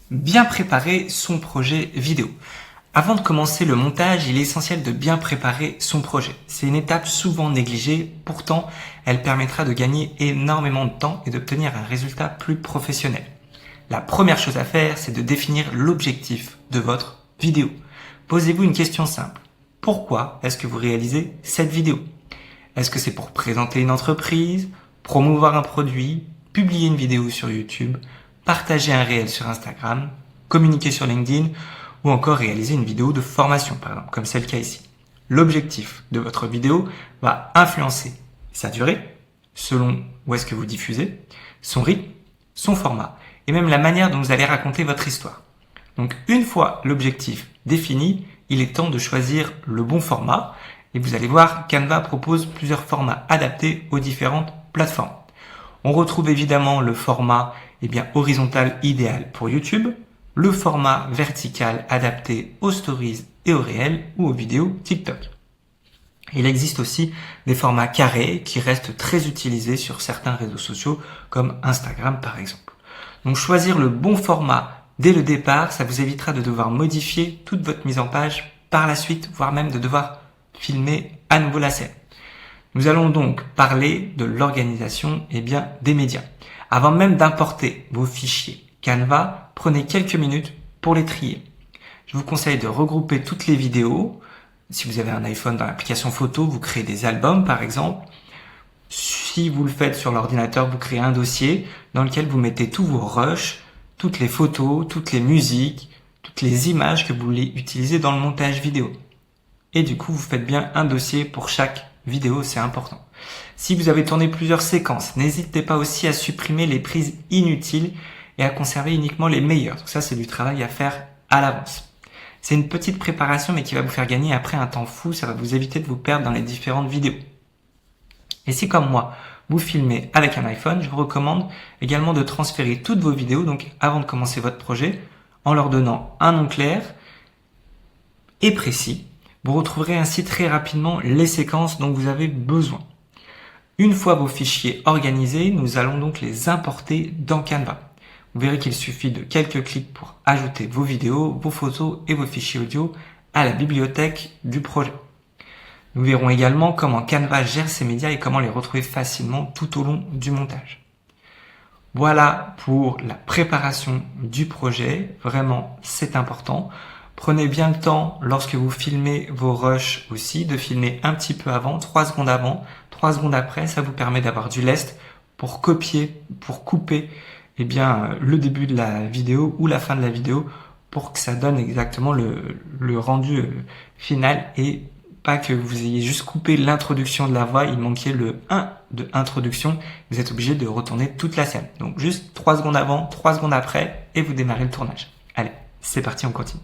Bien préparer son projet vidéo. Avant de commencer le montage, il est essentiel de bien préparer son projet. C'est une étape souvent négligée, pourtant elle permettra de gagner énormément de temps et d'obtenir un résultat plus professionnel. La première chose à faire, c'est de définir l'objectif de votre vidéo. Posez-vous une question simple. Pourquoi est-ce que vous réalisez cette vidéo? Est-ce que c'est pour présenter une entreprise, promouvoir un produit, publier une vidéo sur YouTube, partager un réel sur Instagram, communiquer sur LinkedIn ou encore réaliser une vidéo de formation, par exemple, comme c'est le cas ici. L'objectif de votre vidéo va influencer sa durée, selon où est-ce que vous diffusez, son rythme, son format et même la manière dont vous allez raconter votre histoire. Donc une fois l'objectif défini, il est temps de choisir le bon format et vous allez voir, Canva propose plusieurs formats adaptés aux différentes plateformes. On retrouve évidemment le format horizontal idéal pour YouTube, le format vertical adapté aux stories et aux réels ou aux vidéos TikTok. Il existe aussi des formats carrés qui restent très utilisés sur certains réseaux sociaux comme Instagram par exemple. Donc choisir le bon format dès le départ, ça vous évitera de devoir modifier toute votre mise en page par la suite, voire même de devoir filmer à nouveau la scène. Nous allons donc parler de l'organisation des médias. Avant même d'importer vos fichiers Canva, prenez quelques minutes pour les trier. Je vous conseille de regrouper toutes les vidéos. Si vous avez un iPhone dans l'application photo, vous créez des albums par exemple. Si vous le faites sur l'ordinateur, vous créez un dossier dans lequel vous mettez tous vos rushs, toutes les photos, toutes les musiques, toutes les images que vous voulez utiliser dans le montage vidéo. Et du coup, vous faites bien un dossier pour chaque vidéo, c'est important. Si vous avez tourné plusieurs séquences, n'hésitez pas aussi à supprimer les prises inutiles et à conserver uniquement les meilleures. Donc ça, c'est du travail à faire à l'avance. C'est une petite préparation, mais qui va vous faire gagner après un temps fou. Ça va vous éviter de vous perdre dans les différentes vidéos. Et si, comme moi, vous filmez avec un iPhone, je vous recommande également de transférer toutes vos vidéos, donc avant de commencer votre projet, en leur donnant un nom clair et précis. Vous retrouverez ainsi très rapidement les séquences dont vous avez besoin. Une fois vos fichiers organisés, nous allons donc les importer dans Canva. Vous verrez qu'il suffit de quelques clics pour ajouter vos vidéos, vos photos et vos fichiers audio à la bibliothèque du projet. Nous verrons également comment Canva gère ses médias et comment les retrouver facilement tout au long du montage. Voilà pour la préparation du projet. Vraiment, c'est important. Prenez bien le temps, lorsque vous filmez vos rushs aussi, de filmer un petit peu avant, 3 secondes avant, 3 secondes après. Ça vous permet d'avoir du lest pour copier, pour couper le début de la vidéo ou la fin de la vidéo pour que ça donne exactement le rendu final et pas que vous ayez juste coupé l'introduction de la voix, il manquait le 1 de introduction, vous êtes obligé de retourner toute la scène. Donc juste 3 secondes avant, 3 secondes après et vous démarrez le tournage. Allez, c'est parti, on continue.